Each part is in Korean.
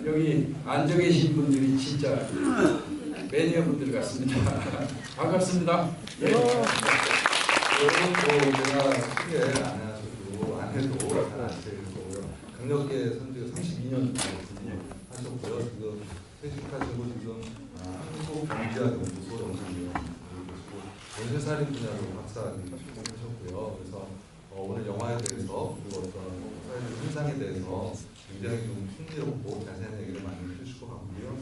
여기 앉아 계신 분들이 진짜 매니아 분들 같습니다. 반갑습니다. 예. 여러분 제가 크게 안 하셔도 안 해도 잘 아실 거고요. 강력계 선지가 32년 하셨고요. 지금 퇴직하시고 지금 한국경제연구소 연구위원 그리고 연쇄살인 분야로 박사학위 하셨고요. 그래서 오늘 영화에 대해서 그리고 어떤 사회적 현상에 대해서 굉장히 좀 흥미롭고 자세한 얘기를 많이 해주실 것 같고요.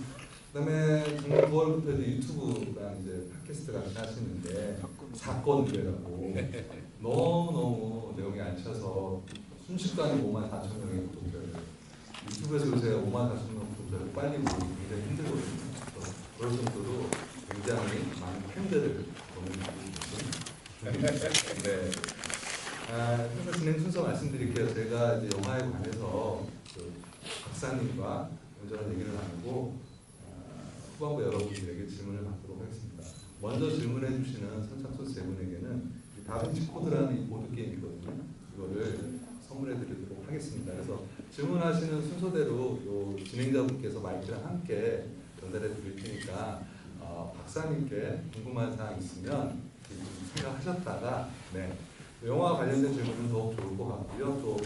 그다음에 작년 9월부터 유튜브랑 이제 팟캐스트 같이 하시는데 사건 의뢰라고 너무 내용이 안 쳐서 순식간에 54,000명의 구독자를 유튜브에서 요새 54,000명 구독자를 빨리 모으기 굉장히 힘들거든요. 그럴 정도로 굉장히 많은 팬들을 보내주고 있습니다. 네. 현재 진행 순서 말씀드릴게요. 제가 이제 영화에 관해서 그 박사님과 이런저런 얘기를 나누고 후반부 여러분들에게 질문을 받도록 하겠습니다. 먼저 질문해 주시는 선착순 세 분에게는 다빈치 코드라는 이 보드게임이거든요. 이거를 선물해 드리도록 하겠습니다. 그래서 질문하시는 순서대로 요 진행자분께서 마이크랑 함께 전달해 드릴 테니까 박사님께 궁금한 사항 있으면 생각하셨다가 영화와 관련된 질문은 더욱 좋을 것 같고요. 또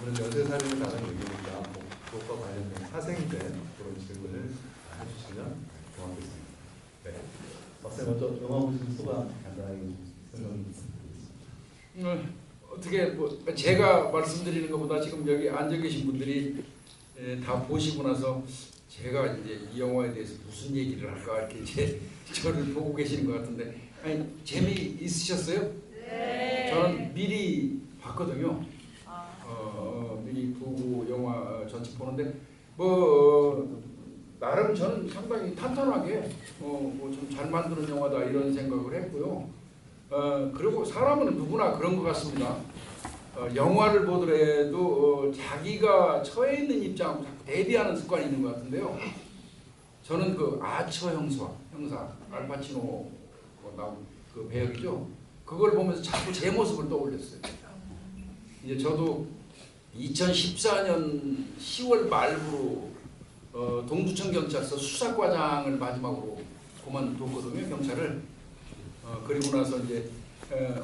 오늘 연쇄살인을 다룬 얘기니까 그것과 관련된 사생된 그런 질문을 해주시면 고맙겠습니다. 네. 박사님 먼저 영화 보신 소감 간단하게 설명 부탁드리겠습니다. 어떻게 뭐 제가 말씀드리는 것보다 지금 여기 앉아 계신 분들이 다 보시고 나서 제가 이제 이 영화에 대해서 무슨 얘기를 할까 이렇게 이제 저를 보고 계시는 것 같은데 재미 있으셨어요? 네. 저는 미리 봤거든요. 미리 보고 영화 전체 보는데 나름 저는 상당히 탄탄하게 좀 잘 만드는 영화다 이런 생각을 했고요. 그리고 사람은 누구나 그런 것 같습니다. 영화를 보더라도 자기가 처해 있는 입장하고 자꾸 대비하는 습관이 있는 것 같은데요. 저는 그 아처 형사 알파치노 나온 그 배역이죠. 그걸 보면서 자꾸 제 모습을 떠올렸어요. 이제 저도 2014년 10월 말부로 동두천 경찰서 수사과장을 마지막으로 그만뒀거든요. 경찰을. 그리고 나서 이제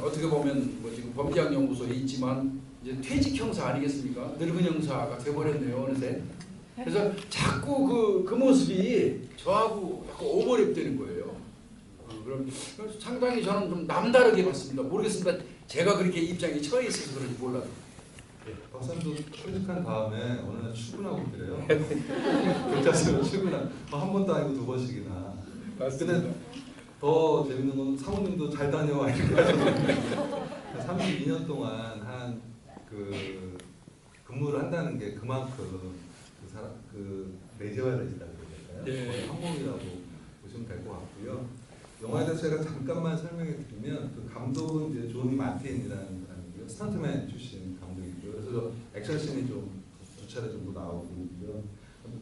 어떻게 보면 뭐 지금 범죄학연구소에 있지만 이제 퇴직 형사 아니겠습니까? 늙은 형사가 돼버렸네요 어느새. 그래서 자꾸 그 모습이 저하고 자꾸 오버랩되는 거예요. 그럼 상당히 저는 좀 남다르게 봤습니다. 모르겠습니다. 제가 그렇게 입장에 처해 있어서 그런지 몰라도. 박사님도 퇴직한 다음에 어느 날 출근하고 있더래요. 경찰서로 출근한 한 번도 아니고 두 번씩이나. 근데 더 재밌는 건 사모님도 잘 다녀와 이렇게 하셨는데 32년 동안 한 그 근무를 한다는 게 그만큼 그 내재화되시다고 그럴까요? 네. 항목이라고 보시면 될 것 같고요. 영화에 대해서 제가 잠깐만 설명해 드리면 그 감독은 이제 조니 마틴이라는 사람이고요. 스턴트맨 출신 감독이고요. 그래서 액션씬이 좀 두 차례 정도 나오고 있고요.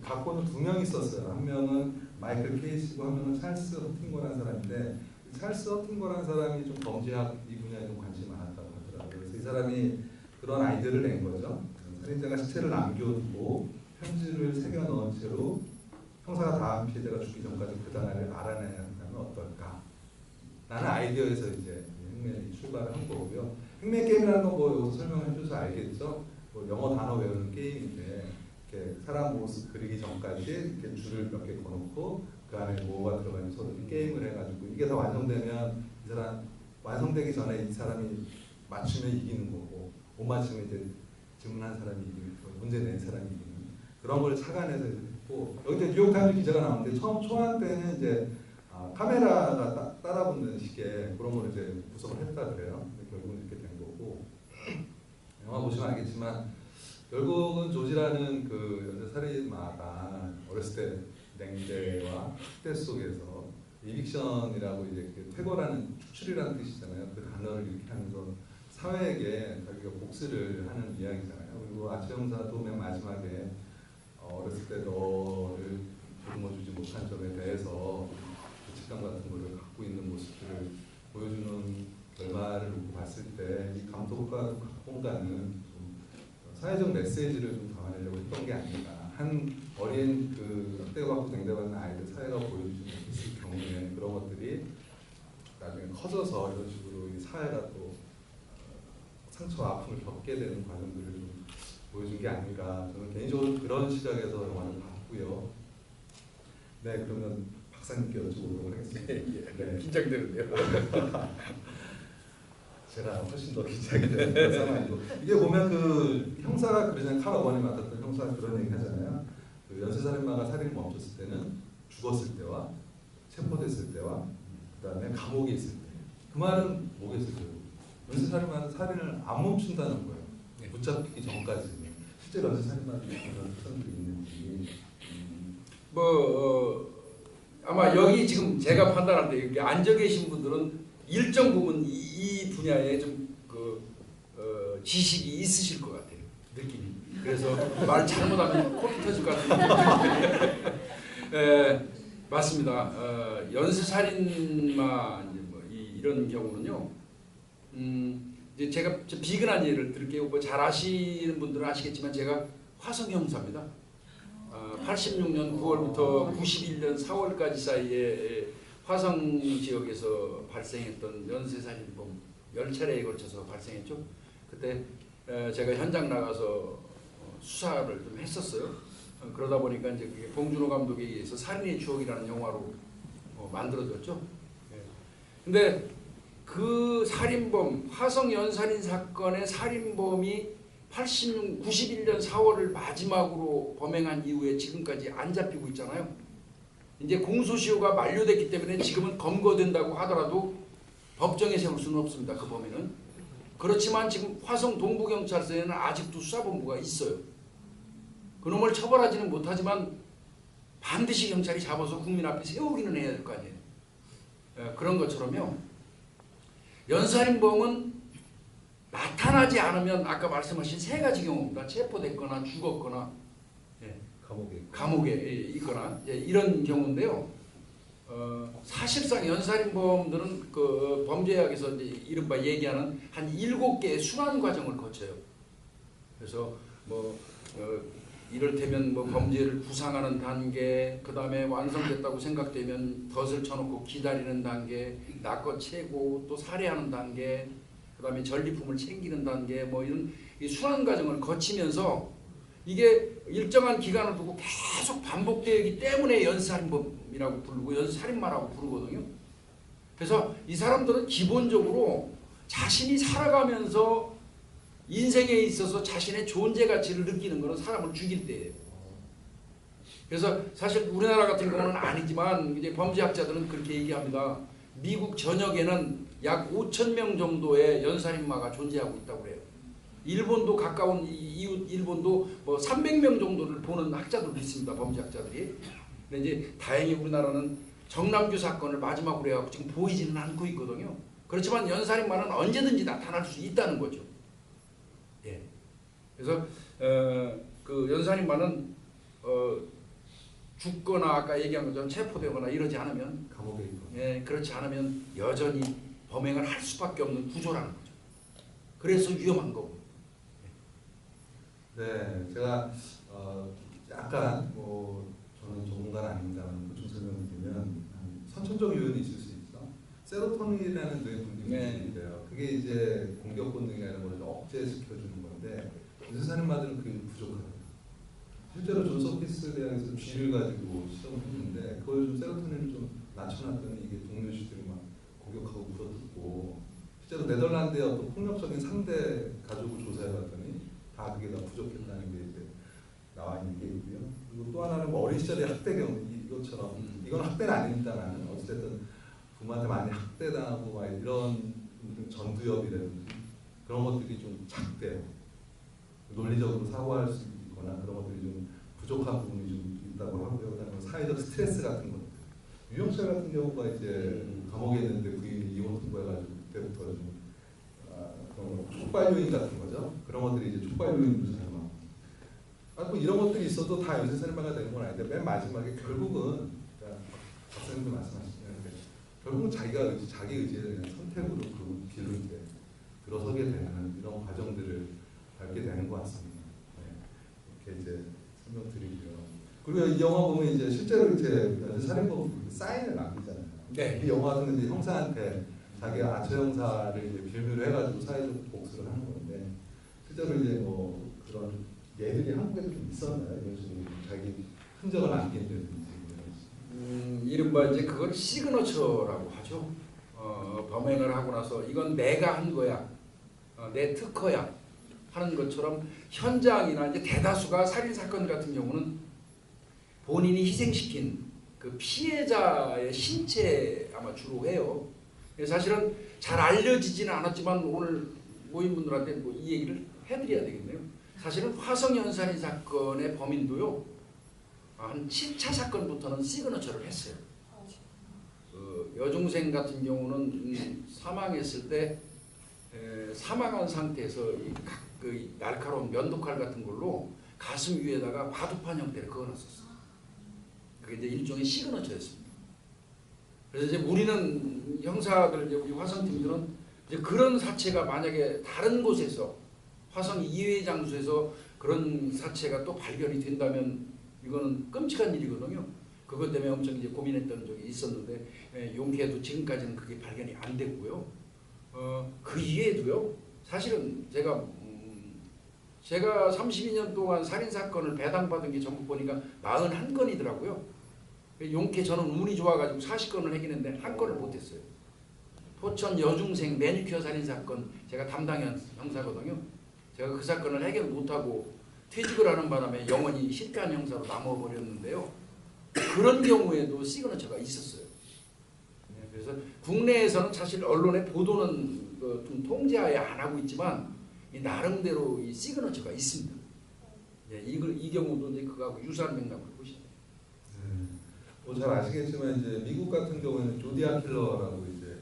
각본은 두 명 있었어요. 한 명은 마이클 케이시고 한 명은 찰스 허팅거라는 사람인데 찰스 허팅거라는 사람이 좀 범죄학 이 분야에 좀 관심이 많았다고 하더라고요. 그래서 이 사람이 그런 아이디어를 낸 거죠. 살인자가 시체를 남겨두고 편지를 새겨 넣은 채로 형사가 다음 피해자가 죽기 전까지 그 단어를 알아내야 한다면 어떨까? 라는 아이디어에서 이제 행맨이 출발을 한 거고요. 행맨 게임이라는 건 뭐 여기서 설명해 줘서 알겠죠? 뭐 영어 단어 외우는 게임인데 이렇게 사람 모습 그리기 전까지 이렇게 줄을 몇 개 거놓고 그 안에 뭐가 들어가는지 서로 게임을 해가지고 이게 다 완성되면 이 사람 완성되기 전에 이 사람이 맞추면 이기는 거고 못 맞추면 이제 질문한 사람이 이기는 문제 낸 사람이 이기는 그런 걸 착안해서 했고 여기 뉴욕타임즈 기자가 나오는데 처음 초안 때는 이제 카메라가 따라붙는 식의 그런 걸 이제 구성을 했다 그래요. 결국은 이렇게 된 거고 영화 보시면 알겠지만 결국은 조지라는 그 연쇄살인마가 어렸을 때 냉대와 학대 속에서 이빅션이라고 이제 퇴거라는 축출이라는 뜻이잖아요. 그 단어를 이렇게 하면서 사회에게 자기가 복수를 하는 이야기잖아요. 그리고 아치 형사도 맨 마지막에 어렸을 때 너를 보듬어주지 못한 점에 대해서 죄책감 같은 거를 갖고 있는 모습들을 보여주는 결말을 놓고 봤을 때 이 감독과 각본가는 좀 사회적 메시지를 좀 담아내려고 했던 게 아닌가. 한 어린 그 학대받고 냉대받는 아이들 사회가 보여주는 있을 경우에 그런 것들이 나중에 커져서 이런 식으로 이 사회가 또 상처와 아픔을 겪게 되는 과정들을 좀 보여준 게 아닌가. 저는 개인적으로 그런 시각에서 영화를 봤고요. 네, 그러면 박사님께 여쭤보도록 하겠습니다. 네. 긴장되는데요. 제가 훨씬 더 긴장이 되는 상황이고 이게 보면 그 형사가 그러잖아요. 칼 어머니 맡았던 형사가 그런 얘기 하잖아요. 그 연쇄살인마가 살인을 멈췄을 때는 죽었을 때와 체포됐을 때와 그다음에 감옥에 있을 때. 그 말은 뭐겠어요? 연쇄살인마는 살인을 안 멈춘다는 거예요. 네. 붙잡히기 전까지는. 실제 연쇄살인마들이 그런 특성들이 있는지. 아마 여기 지금 제가 판단할 때 여기 앉아 계신 분들은 일정 부분 이 분야에 좀 지식이 있으실 것 같아요. 느낌이. 그래서 말 잘못하면 코피 터질 것 같은데. 맞습니다. 연쇄살인마 이런 경우는요. 이제 제가 비근한 예를 들게요. 뭐 잘 아시는 분들은 아시겠지만 제가 화성 형사입니다. 86년 9월부터 91년 4월까지 사이에 화성 지역에서 발생했던 연쇄살인범 10차례에 걸쳐서 발생했죠. 그때 제가 현장 나가서 수사를 좀 했었어요. 그러다 보니까 이제 그게 봉준호 감독에 의해서 살인의 추억이라는 영화로 만들어졌죠. 근데 그 살인범, 화성 연살인 사건의 살인범이 91년 4월을 마지막으로 범행한 이후에 지금까지 안 잡히고 있잖아요. 이제 공소시효가 만료됐기 때문에 지금은 검거된다고 하더라도 법정에 세울 수는 없습니다. 그 범인은. 그렇지만 지금 화성 동부경찰서에는 아직도 수사본부가 있어요. 그놈을 처벌하지는 못하지만 반드시 경찰이 잡아서 국민 앞에 세우기는 해야 될 거 아니에요. 그런 것처럼요. 연살인범은 나타나지 않으면 아까 말씀하신 세 가지 경우입니다. 체포됐거나 죽었거나 감옥에 있거나 이런 경우인데요. 사실상 연살인범들은 그 범죄학에서 이제 이른바 얘기하는 한 7개의 순환 과정을 거쳐요. 그래서 이를테면 범죄를 구상하는 단계, 그 다음에 완성됐다고 생각되면 덫을 쳐놓고 기다리는 단계, 낚아 채고 또 살해하는 단계, 그 다음에 전리품을 챙기는 단계, 이런 이 순환 과정을 거치면서 이게 일정한 기간을 두고 계속 반복되기 때문에 연쇄살인범이라고 부르고 연쇄살인마라고 부르거든요. 그래서 이 사람들은 기본적으로 자신이 살아가면서 인생에 있어서 자신의 존재 가치를 느끼는 것은 사람을 죽일 때예요. 그래서 사실 우리나라 같은 경우는 아니지만 이제 범죄학자들은 그렇게 얘기합니다. 미국 전역에는 약 5,000명 정도의 연살인마가 존재하고 있다고 그래요. 일본도 가까운 이웃 일본도 300명 정도를 보는 학자들도 있습니다. 범죄학자들이. 근데 이제 다행히 우리나라는 정남규 사건을 마지막으로 해갖고 지금 보이지는 않고 있거든요. 그렇지만 연살인마는 언제든지 나타날 수 있다는 거죠. 예. 그래서 그 연살인마는 죽거나 아까 얘기한 것처럼 체포되거나 이러지 않으면 감옥에 있고. 그렇지 않으면 여전히 범행을 할 수밖에 없는 구조라는 거죠. 그래서 위험한 거고. 네, 제가 약간 저는 전문가는 아닙니다만 좀 설명을 드리면 선천적 요인이 있을 수 있어. 세로토닌이라는 뇌 분비물이 있어요. 그게 이제 공격 본능이나 이런 걸 억제시켜주는 건데 연쇄살인마들은 그게 부족합니다. 실제로 존 서피스 대학에서 쥐를 가지고 실험했는데 그걸 좀 세로토닌을 좀 낮춰놨더니 이게 동료쥐들이 막 공격하고 물어뜯고 실제로 네덜란드의 어떤 폭력적인 상대 가족을 조사해봤더니 다 그게 다 부족했다는 게 이제 나와 있는 게 있고요. 그리고 또 하나는 어린 시절의 학대 경우 이것처럼 이건 학대는 아닙니다만 어쨌든 부모한테 많이 학대당하고 막 이런 전두엽이라든지 그런 것들이 좀 작대요. 논리적으로 사고할 수 있거나 그런 것들이 좀 부족한 부분이 좀 있다고 하고요. 그다음에 사회적 스트레스 같은 것들. 유영철 같은 경우가 이제 감옥에 있는데 부인이 이혼 통보해가지고 그때부터 좀 촉발 요인 같은 거죠. 그런 것들이 이제 촉발 요인으로 작용하고. 뭐 이런 것들이 있어도 다 연쇄살인마가 되는 건 아닌데 맨 마지막에 결국은 박사님도 말씀하시는데 결국은 자기 의지에 대한 선택으로 그 길로 이제 들어서게 되는 이런 과정들을 밟게 되는 것 같습니다. 네. 이렇게 이제 설명드리고요. 그리고 이 영화 보면 이제 실제로 이제 살인범 사인을 남기잖아요. 네. 이 영화는 이제 형사한테 자기가 아처 형사를 이제 빌미로 해가지고 사회적 복수를 하는 건데 실제로 이제 뭐 그런 예들이 한국에도 좀 있었나요? 이런 식으로 자기 흔적을 남긴다든지. 이른바 이제 그걸 시그너처라고 하죠. 범행을 하고 나서 이건 내가 한 거야, 내 특허야 하는 것처럼 현장이나 이제 대다수가 살인 사건 같은 경우는 본인이 희생시킨 그 피해자의 신체 아마 주로 해요. 사실은 잘 알려지지는 않았지만 오늘 모인 분들한테 뭐 이 얘기를 해드려야 되겠네요. 사실은 화성연 살인 사건의 범인도요, 한 7차 사건부터는 시그너처를 했어요. 여중생 같은 경우는 사망했을 때 사망한 상태에서 그 날카로운 면도칼 같은 걸로 가슴 위에다가 바둑판 형태를 그어놨었어요. 그게 이제 일종의 시그너처였습니다. 그래서 이제 우리는 형사들, 이제 우리 화성팀들은 이제 그런 사체가 만약에 다른 곳에서 화성 이외의 장소에서 그런 사체가 또 발견이 된다면 이거는 끔찍한 일이거든요. 그것 때문에 엄청 이제 고민했던 적이 있었는데 용케도 지금까지는 그게 발견이 안 됐고요. 그 이외에도요. 사실은 제가 32년 동안 살인 사건을 배당받은 게 전부 보니까 41건이더라고요. 용케 저는 운이 좋아가지고 40건을 하긴 했는데 한 건을 못했어요. 포천 여중생 매니큐어 살인 사건 제가 담당 형사거든요. 제가 그 사건을 해결 못하고 퇴직을 하는 바람에 영원히 실패한 형사로 남아버렸는데요. 그런 경우에도 시그너처가 있었어요. 그래서 국내에서는 사실 언론의 보도는 좀 통제하에 안 하고 있지만 이 나름대로 이 시그너처가 있습니다. 이 경우도 이제 그거하고 유사한 맥락을 보시죠. 뭐 잘 아시겠지만 이제 미국 같은 경우에는 조디악 킬러라고 이제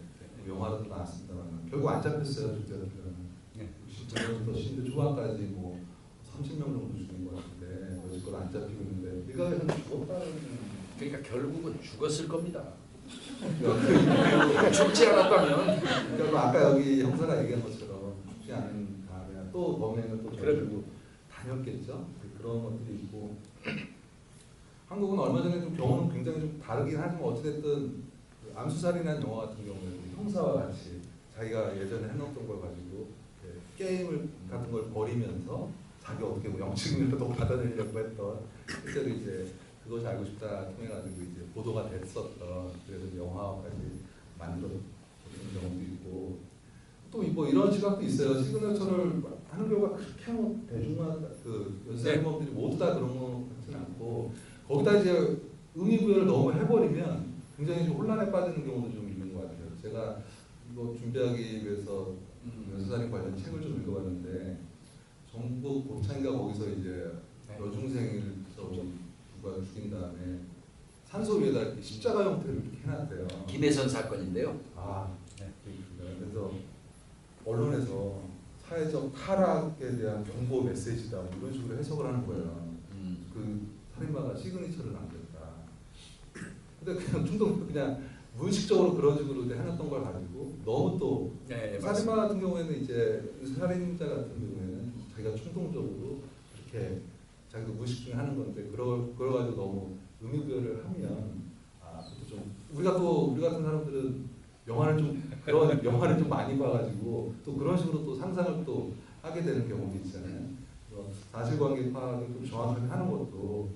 영화도 나왔습니다만 결국 안 잡혔어요. 조디악 킬러는. 90년대 초반까지 뭐 30명 정도 죽인 것 같은데 어쨌건 안 잡히고 있는데 일각에서는 죽었다는. 그러니까 결국은 죽었을 겁니다. 죽지 않았다면. 그러니까 아까 여기 형사가 얘기한 것처럼 죽지 않은 다음에 또 범행을 또 저지르고 다녔겠죠. 그런 것들이 있고 한국은 얼마 전에 좀 경우는 굉장히 좀 다르긴 하지만 어찌됐든 암수살인한 영화 같은 경우에는 형사와 같이 자기가 예전에 해놓던 걸 가지고 게임을 같은 걸 벌이면서 자기 어떻게 뭐 영치금이라도 받아내려고 했던 실제로 이제 그것이 알고 싶다 통해 가지고 이제 보도가 됐었던 그래서 영화까지 만들었던 경우도 있고 또 뭐 이런 시각도 있어요. 시그너처를 하는 경우가 그렇게 뭐 대중화 그 연쇄살인범들이 모두 다 그런 거 같지는 않고 거기다 이제 의미부여를 너무 해버리면 굉장히 좀 혼란에 빠지는 경우도 좀 있는 것 같아요. 제가 이거 준비하기 위해서 연쇄살인 관련 책을 좀 읽어봤는데 전북 고창인가 거기서 이제 여중생을 누가 죽인 다음에 산소 위에다 이렇게 십자가 형태를 이렇게 해놨대요. 김혜선 사건인데요. 그래서 언론에서 사회적 타락에 대한 경고 메시지다 뭐 이런 식으로 해석을 하는 거예요. 그 살인마가 시그니처를 남겼다. 근데 그냥 충동 그냥 무의식적으로 그런 식으로 해놨던 걸 가지고 너무 또 살인마 같은 경우에는 이제 살인자 같은 경우에는 자기가 충동적으로 이렇게 자기도 무의식 중에 하는 건데 그걸 가지고 너무 의미부여를 하면 그것도 좀 우리 같은 사람들은 그런 영화를 좀 많이 봐가지고 또 그런 식으로 또 상상을 또 하게 되는 경우도 있잖아요. 사실관계 파악을 좀 정확하게 하는 것도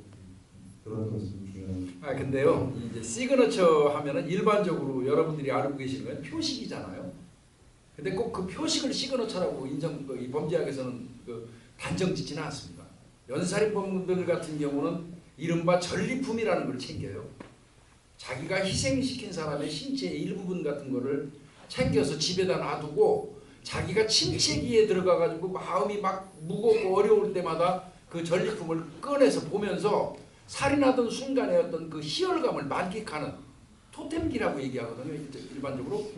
그런 것이 중요한. 근데요, 이제 시그너처 하면은 일반적으로 여러분들이 알고 계시는 건 표식이잖아요. 근데 꼭 그 표식을 시그너처라고 이 범죄학에서는 단정짓지는 않습니다. 연쇄살인범들 같은 경우는 이른바 전리품이라는 걸 챙겨요. 자기가 희생시킨 사람의 신체의 일부분 같은 거를 챙겨서 집에다 놔두고 자기가 침체기에 들어가가지고 마음이 막 무겁고 어려울 때마다 그 전리품을 꺼내서 보면서 살인하던 순간의 어떤 그 희열감을 만끽하는 토템기라고 얘기하거든요. 일반적으로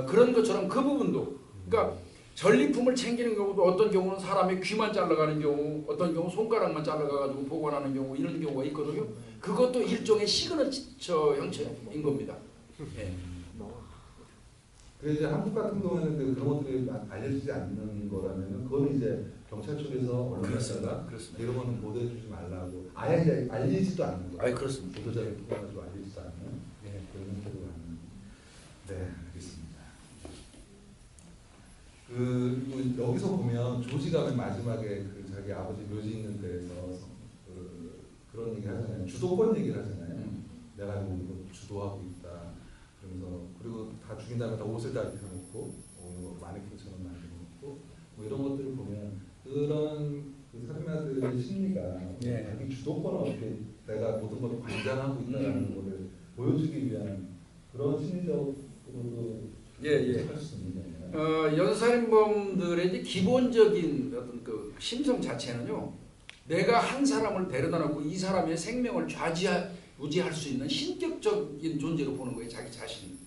그런 것처럼 그 부분도 그러니까 전리품을 챙기는 경우도 어떤 경우는 사람의 귀만 잘라가는 경우, 어떤 경우 손가락만 잘라가지고 보관하는 경우 이런 경우가 있거든요. 그것도 일종의 시그너처 형체인 겁니다. 예. 그래 이제 한국 같은 경우에는 그런 것들이 알려지지 않는 거라면은 그거는 이제 경찰 쪽에서 언론에다가 이런 거는 보도해주지 말라고 아예 이제 알리지도 않는 거예요. 그렇습니다. 보도자를 통해가지고 알리지도 않는 그런 형태로 하는. 네, 알겠습니다. 여기서 보면 조지가 맨 마지막에 자기 아버지 묘지 있는 데에서 그런 얘기 하잖아요. 주도권 얘기를 하잖아요. 내가 뭐 주도하고 있다. 그러면서 그리고 다 죽인 다음에 다 옷을 다 입혀놓고 마네킹처럼 만들어놓고 뭐 이런 것들을 보면 그런 살인마들의 심리가 자기 주도권을 어떻게 내가 모든 것을 관장하고 있다는 것을 보여주기 위한 그런 심리적으로도 할 수 있는 거예요. 연쇄살인범들의 이제 기본적인 어떤 그 심성 자체는요, 내가 한 사람을 데려다 놓고 이 사람의 생명을 좌지우지할 수 있는 신격적인 존재로 보는 거예요, 자기 자신.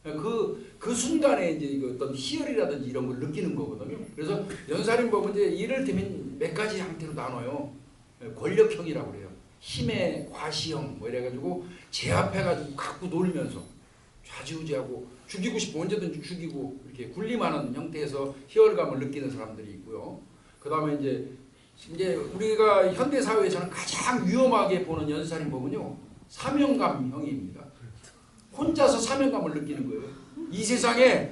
그 순간에 이제 어떤 희열이라든지 이런 걸 느끼는 거거든요. 그래서 연쇄살인범은 이제 이를테면 몇 가지 형태로 나눠요. 권력형이라고 그래요. 힘의 과시형 뭐 이래가지고 제압해가지고 갖고 놀면서 좌지우지하고 죽이고 싶으면 언제든지 죽이고 이렇게 군림하는 형태에서 희열감을 느끼는 사람들이 있고요. 그 다음에 이제 우리가 현대 사회에서는 가장 위험하게 보는 연쇄살인범은요, 사명감형입니다. 혼자서 사명감을 느끼는 거예요. 이 세상에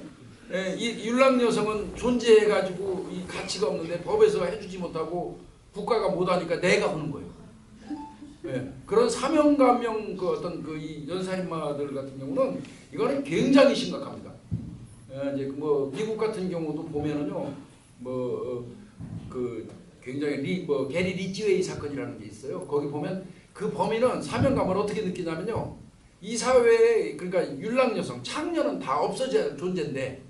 이 율락 여성은 존재해가지고 이 가치가 없는데 법에서 해주지 못하고 국가가 못하니까 내가 하는 거예요. 그런 사명감형 이 연살인마들 같은 경우는 이거는 굉장히 심각합니다. 이제 뭐 미국 같은 경우도 보면은요, 굉장히 게리 리치웨이 사건이라는 게 있어요. 거기 보면 그 범인은 사명감을 어떻게 느끼냐면요, 이 사회에 그러니까 율락 여성, 창녀는 다 없어질 존재인데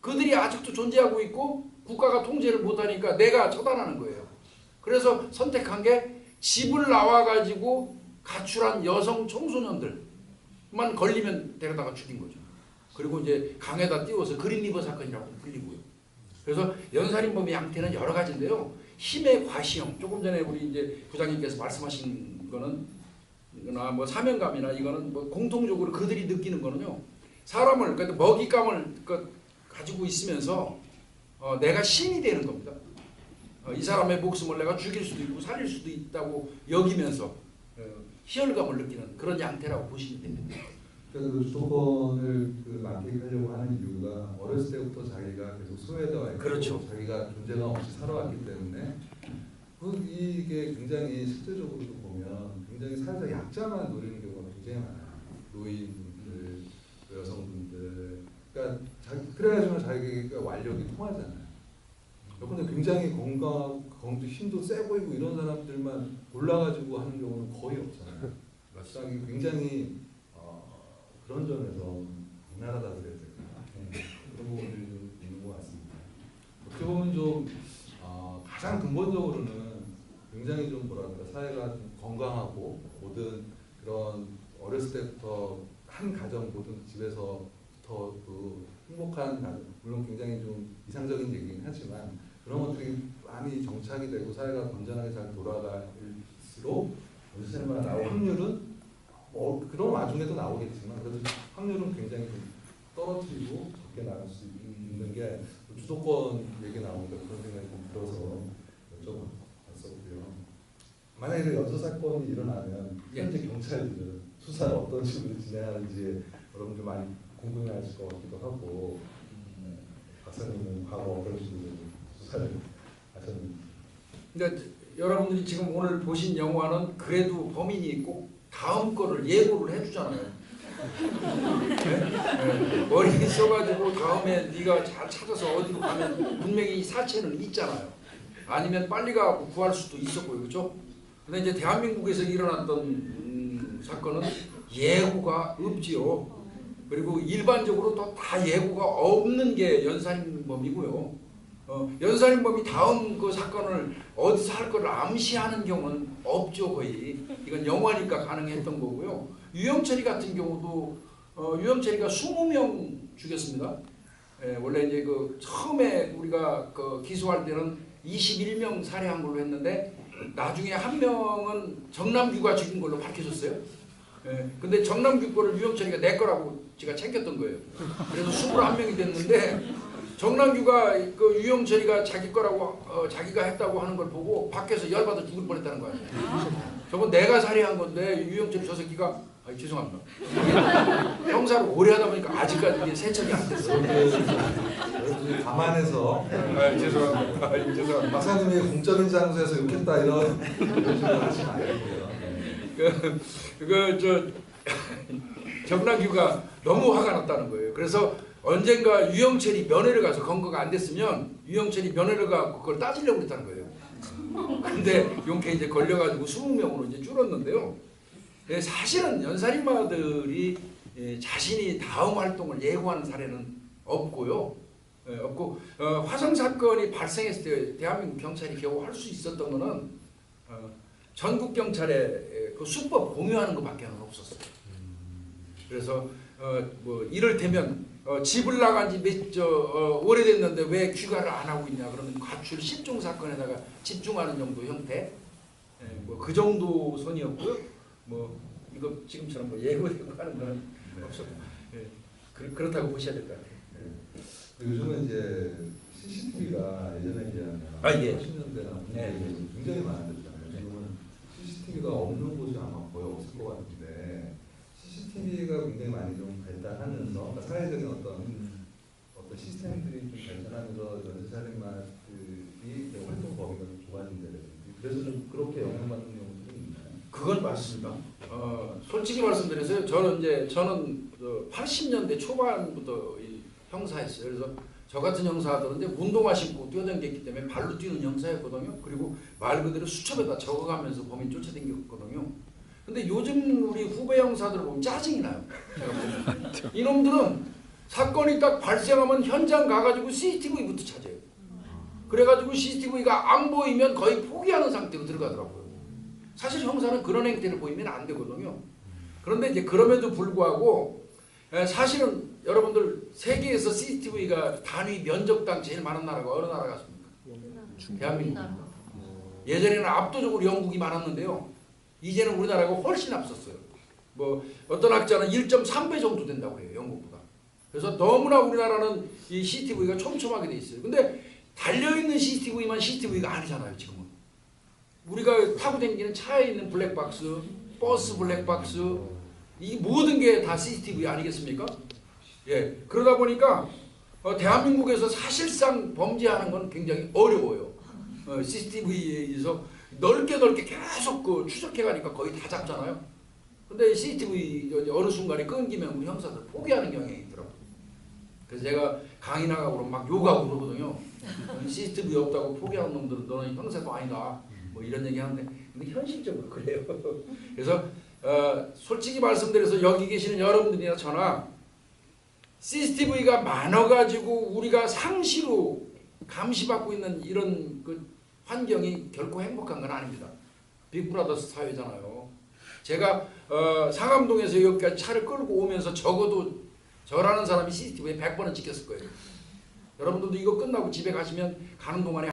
그들이 아직도 존재하고 있고 국가가 통제를 못하니까 내가 처단하는 거예요. 그래서 선택한 게 집을 나와가지고 가출한 여성 청소년들만 걸리면 데려다가 죽인 거죠. 그리고 이제 강에다 띄워서 그린리버 사건이라고 불리고요. 그래서 연살인범의 양태는 여러 가지인데요. 힘의 과시형, 조금 전에 우리 이제 부장님께서 말씀하신 거는 뭐 사명감이나 이거는 뭐 공통적으로 그들이 느끼는 거는요, 사람을 그러니까 먹잇감을 가지고 있으면서 내가 신이 되는 겁니다. 이 사람의 목숨을 내가 죽일 수도 있고 살릴 수도 있다고 여기면서 희열감을 느끼는 그런 양태라고 보시면 됩니다. 그래서 그 주도권을 만끽하려고 하는 이유가 어렸을 때부터 자기가 계속 소외되어 있고 그렇죠. 자기가 존재감 없이 살아왔기 때문에 이게 굉장히 실제적으로도 보면 굉장히 사회적 약자만 노리는 경우가 굉장히 많아요. 노인분들, 여성분들, 그러니까 그래야지만 자기가 완력이 통하잖아요. 근데 굉장히 힘도 세 보이고 이런 사람들만 골라가지고 하는 경우는 거의 없잖아요. 그러니까 굉장히 그런 점에서 악랄하다 그래야 되나, 그런 부분들이 좀 있는 것 같습니다. 어떻게 보면 좀 가장 근본적으로는 굉장히 좀 사회가 좀 건강하고 모든 그런 어렸을 때부터 한 가정 모든 집에서부터 행복한 가정, 물론 굉장히 좀 이상적인 얘기긴 하지만 그런 것들이 많이 정착이 되고 사회가 건전하게 잘 돌아갈수록 연쇄살인마가 나올 확률은 그런 와중에도 나오겠지만 그래도 확률은 굉장히 좀 떨어뜨리고 적게 나올 수 있는 게 주도권 얘기 나오니까 그런 생각이 좀 들어서 여쭤봤었고요. 만약에 연쇄 사건이 일어나면 현재 경찰들은 수사를 어떤 식으로 진행하는지 여러분들 많이 궁금해하실 것 같기도 하고, 박사님은 과거 어떤 식으로 수사를 하셨는지. 그러니까 여러분들이 지금 오늘 보신 영화는 그래도 범인이 꼭 다음 거를 예고를 해주잖아요. 네? 머리 써가지고 다음에 네가 잘 찾아서 어디로 가면 분명히 사체는 있잖아요. 아니면 빨리 가고 구할 수도 있었고요, 그렇죠? 근데 이제 대한민국에서 일어났던 사건은 예고가 없지요. 그리고 일반적으로 또 다 예고가 없는 게 연살인범이고요. 연살인범이 다음 그 사건을 어디서 할 거를 암시하는 경우는 없죠, 거의. 이건 영화니까 가능했던 거고요. 유영철이 같은 경우도 유영철이가 20명 죽였습니다. 원래 이제 처음에 우리가 기소할 때는 21명 살해한 걸로 했는데 나중에 한 명은 정남규가 죽인 걸로 밝혀졌어요. 예, 근데 정남규 거를 유영철이가 내 거라고 제가 챙겼던 거예요. 그래서 21명이 됐는데 정남규가 그 유영철이가 자기 거라고 자기가 했다고 하는 걸 보고 밖에서 열받아 죽을 뻔했다는 거예요. 저건 내가 살해한 건데 유영철 저 새끼가 죄송합니다. 형사를 오래 하다 보니까 아직까지 이게 세척이 안 됐어요. 감안해서 죄송합니다. 죄송합니다. 박사님이 공적인 장소에서 욕했다 이런 식으로 하시면 안 되고요. 정남규가 너무 화가 났다는 거예요. 그래서 언젠가 유영철이 면회를 가서 검거가 안 됐으면 유영철이 면회를 가고 그걸 따지려고 했다는 거예요. 근데 용케 이제 걸려가지고 20명으로 이제 줄었는데요. 사실은 연살인마들이 자신이 다음 활동을 예고하는 사례는 없고요. 없고 화성 사건이 발생했을 때 대한민국 경찰이 겨우 할 수 있었던 거는 전국 경찰의 그 수법 공유하는 것밖에 없었어요. 그래서 뭐 이를테면 집을 나간 지 오래됐는데 왜 귀가를 안 하고 있냐 그러면 가출 실종 사건에다가 집중하는 정도 형태, 뭐 그 정도 선이었고요. 뭐 이거 지금처럼 뭐 예고되고 하는 건 없었고, 그렇다고 보셔야 될 것 같아요. 요즘은 이제 CCTV가 예전에 비하면 80년대나 굉장히 많아졌잖아요. 지금은 CCTV가 없는 곳이 아마 거의 없을 것 같은데 CCTV가 굉장히 많이 좀 발달하면서 그러니까 사회적인 어떤 시스템들이 좀 발전하면서 연쇄살인마들이 활동 범위가 좀 좁아진다든지 그래서 좀 그렇게 영향받는 경우도 좀 있나요? 그건 맞습니다. 솔직히 말씀드려서요. 저는 80년대 초반부터 형사였어요. 그래서 저 같은 형사들은 이제 운동화 신고 뛰어다녔기 때문에 발로 뛰는 형사였거든요. 그리고 말 그대로 수첩에다 적어가면서 범인 쫓아다녔거든요. 근데 요즘 우리 후배 형사들 보면 짜증이 나요. 제가 보면. 이놈들은 사건이 딱 발생하면 현장 가가지고 CCTV부터 찾아요. 그래가지고 CCTV가 안 보이면 거의 포기하는 상태로 들어가더라고요. 사실 형사는 그런 행태를 보이면 안 되거든요. 그런데 이제 그럼에도 불구하고 사실은 여러분들 세계에서 CCTV가 단위 면적당 제일 많은 나라가 어느 나라 같습니까? 대한민국. 예전에는 압도적으로 영국이 많았는데요. 이제는 우리나라가 훨씬 앞섰어요. 뭐 어떤 학자는 1.3배 정도 된다고 해요. 영국보다. 그래서 너무나 우리나라는 이 CCTV가 촘촘하게 돼 있어요. 근데 달려있는 CCTV만 CCTV가 아니잖아요. 지금은. 우리가 타고 다니는 차에 있는 블랙박스, 버스 블랙박스 이 모든 게 다 CCTV 아니겠습니까? 예, 그러다 보니까 대한민국에서 사실상 범죄하는 건 굉장히 어려워요. CCTV에서 넓게 계속 추적해 가니까 거의 다 잡잖아요. 근데 CCTV 어느 순간에 끊기면 우리 형사들 포기하는 경향이 있더라고요. 그래서 제가 강의 나가고 그러면 막 욕하고 그러거든요. CCTV 없다고 포기하는 놈들은 너는 형사도 아니다. 뭐 이런 얘기 하는데 근데 현실적으로 그래요. 그래서 솔직히 말씀드려서 여기 계시는 여러분들이나 저나 CCTV가 많아가지고 우리가 상시로 감시받고 있는 이런 그 환경이 결코 행복한 건 아닙니다. 빅브라더스 사회잖아요. 제가 상암동에서 여기까지 차를 끌고 오면서 적어도 저라는 사람이 CCTV에 100번은 찍혔을 거예요. 여러분들도 이거 끝나고 집에 가시면 가는 동안에